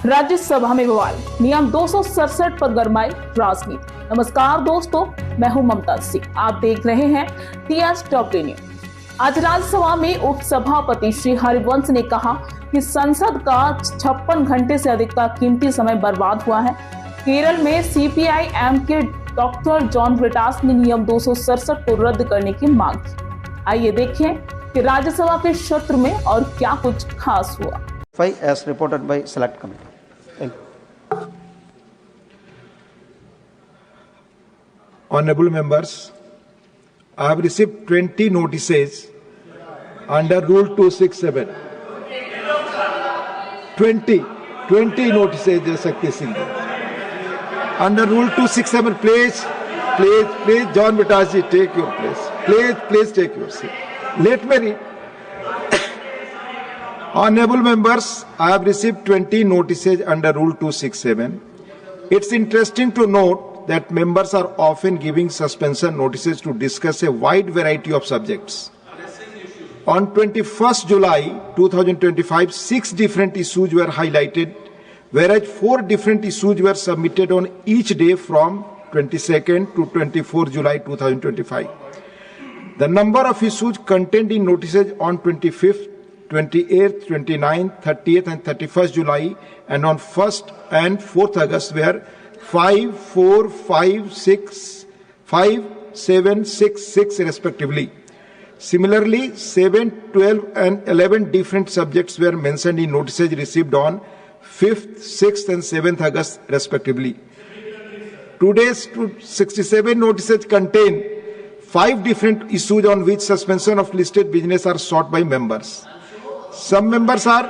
राज्यसभा में बवाल, नियम 267 पर गरमाई राजनीति। नमस्कार दोस्तों, मैं हूं ममता सिंह, आप देख रहे हैं टीएस टॉप न्यूज। आज राज्यसभा में उपसभापति श्री हरिवंश ने कहा कि संसद का 56 घंटे से अधिक का कीमती समय बर्बाद हुआ है। केरल में सीपीआई-एम के डॉक्टर जॉन ब्रिटास ने नियम 267 को रद्द करने की मांग की। आइए देखें कि राज्यसभा के सत्र में और क्या कुछ खास हुआ। As reported by Select Committee. Honorable members, I have received 20 notices under Rule 267. 20 notices, Shakti Singh. Under Rule 267, please, John Bataji, take your place. Please take your seat. Let me read. Honorable members, I have received 20 notices under Rule 267. It's interesting to note that members are often giving suspension notices to discuss a wide variety of subjects. On 21st July 2025, 6 different issues were highlighted, whereas 4 different issues were submitted on each day from 22nd to 24th July 2025. The number of issues contained in notices on 25th, 28th, 29th, 30th and 31st July and on 1st and 4th August were 5, 4, 5, 6, 5, 7, 6, 6 respectively. Similarly, 7, 12 and 11 different subjects were mentioned in notices received on 5th, 6th and 7th August respectively. Today's 67 notices contain 5 different issues on which suspension of listed business are sought by members. Some members are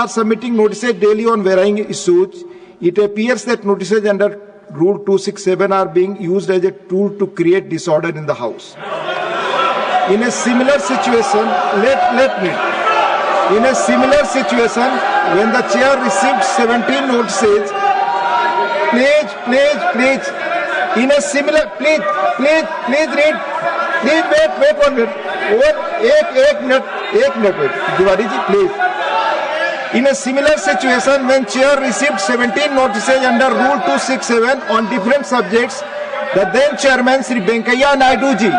submitting notices daily on varying issues. It appears that notices under Rule 267 are being used as a tool to create disorder in the House. In a similar situation, when the chair received 17 notices, please, in a similar, please read. Please wait 1 minute. एक minute wait. Diwali ji, please. In a similar situation, when chair received 17 notices under Rule 267 on different subjects, the then chairman Sri Venkaiah Naidu ji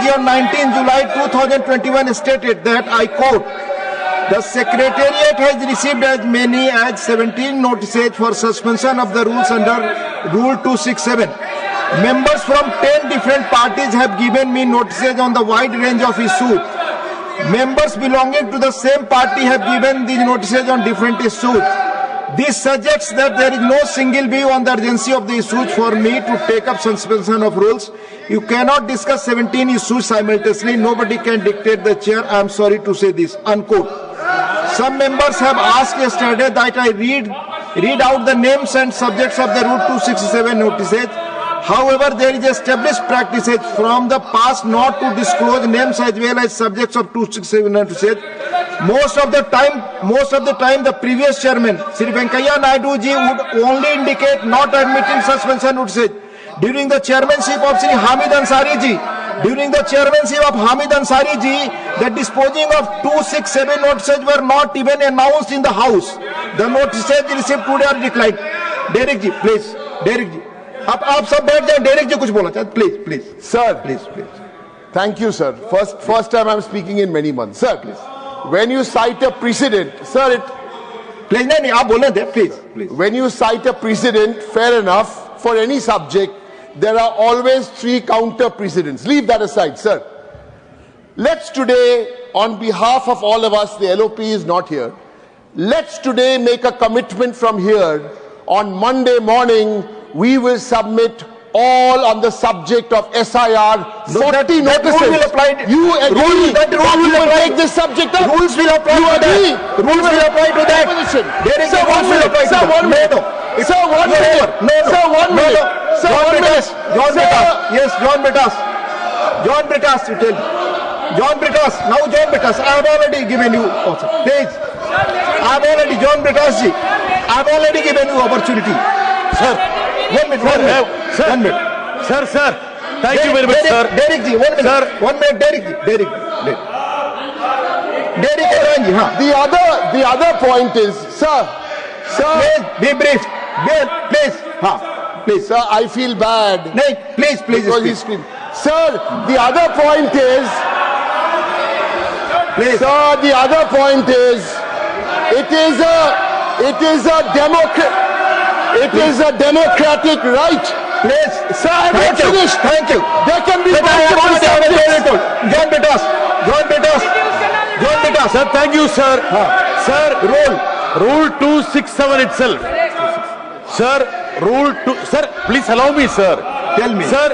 on 19 July 2021 stated that, I quote, the Secretariat has received as many as 17 notices for suspension of the rules under Rule 267. Members from 10 different parties have given me notices on the wide range of issues. Members belonging to the same party have given these notices on different issues. This suggests that there is no single view on the urgency of the issues for me to take up suspension of rules. You cannot discuss 17 issues simultaneously. Nobody can dictate the chair. I am sorry to say this. Unquote. Some members have asked yesterday that I read out the names and subjects of the Rule 267 notices. However, there is established practices from the past not to disclose names as well as subjects of 267 notices. Most of the time, the previous chairman, Sri Venkaiah Naidu ji, would only indicate not admitting suspension notices. During the chairmanship of Sri Hamid Ansari ji, the disposing of 267 notices were not even announced in the House. The notices received today are declined. Derek ji, please. Derek ji. आप सब बैठ जाए, Derek जी कुछ बोलना चाहते, please sir, please thank you sir. First time I am speaking in many months. Sir, please, when you cite a precedent, sir, it please नहीं आप बोलने दे, please. When you cite a precedent, fair enough, for any subject there are always 3 counter precedents. Leave that aside, sir. Let's today, on behalf of all of us, the LOP is not here, let's today make a commitment from here. On Monday morning we will submit all on the subject of SIR. 40 notices. Rule will apply. You agree that rule will apply. Take this subject up. Rules will apply you to agree. that. Rules will apply to that. There is a rule will apply to that. One minute. Sir, 1 minute. Sir, 1 minute. Sir, 1 minute. John Britas. John Britas, you tell. John Britas. Now John Britas. I have already given you. Please. I have already, John Britas ji. I have already given you opportunity. Sir. 1 minute. Sir. Thank you very much, sir. Derek ji, 1 minute. Sir. 1 minute, Derek ji. Dairy कर रहे हैं जी, हाँ। The other point is, sir, Please be brief. Please, हाँ, please. sir, I feel bad. नहीं, please Because he's speak. screaming. Sir, the other point is, Please. sir, the other point is, it is a democratic right. Please. Sir, I'm not finished. Thank you. There can be But I have multiple already subjects. told. John Bitos. Sir, thank you, sir. Sir, rule 267 itself. Sir, sir, please allow me, sir. Tell me. Sir,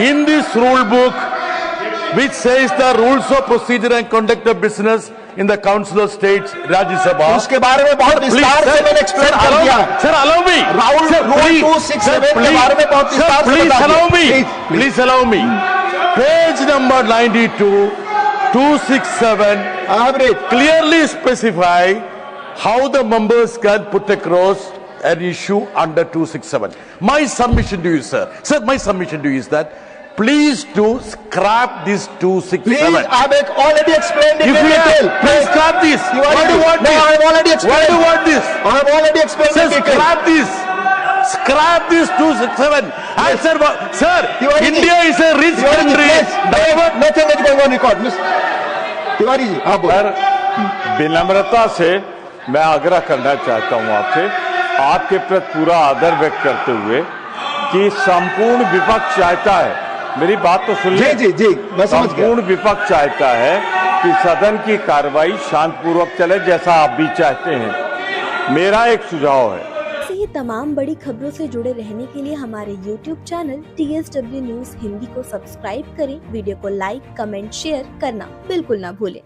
in this rule book, which says the rules of procedure and conduct of business in the Council of States, Rajya Sabha. उसके बारे में बहुत विस्तार से मैंने explain कर दिया है। Sir, allow me. Rule 267 के बारे में बहुत विस्तार से please बता allow दिया। me. Please allow me. Page number 92, 267. I have read. Clearly specify how the members can put across an issue under 267. My submission to you, sir. Sir, my submission to you is that please do scrap this 267. Please, I have already explained it If in you detail. have, please scrap this. You Why do you want no, this? I have already explained. Why do you want this? I have already explained Sir, in detail. scrap this. Scrap this 267. And sir, Tiwari ji. India is a rich Tiwari ji, country. please, nothing is going on record. Tiwari ji, हाँ बोलो। Sir, विनम्रता से मैं आग्रह करना चाहता हूं आपसे, आपके प्रति पूरा आदर व्यक्त करते हुए कि संपूर्ण विपक्ष चाहता है, मेरी बात तो सुन लीजिए। जी, मैं समझ गया। संपूर्ण विपक्ष चाहता है कि सदन की कार्रवाई शांतिपूर्वक चले, जैसा आप भी चाहते हैं। मेरा एक सुझाव है। ऐसे ही तमाम बड़ी खबरों से जुड़े रहने के लिए हमारे YouTube channel TSW news Hindi को सब्सक्राइब करें, वीडियो को लाइक, कमेंट, शेयर करना बिल्कुल ना भूलें।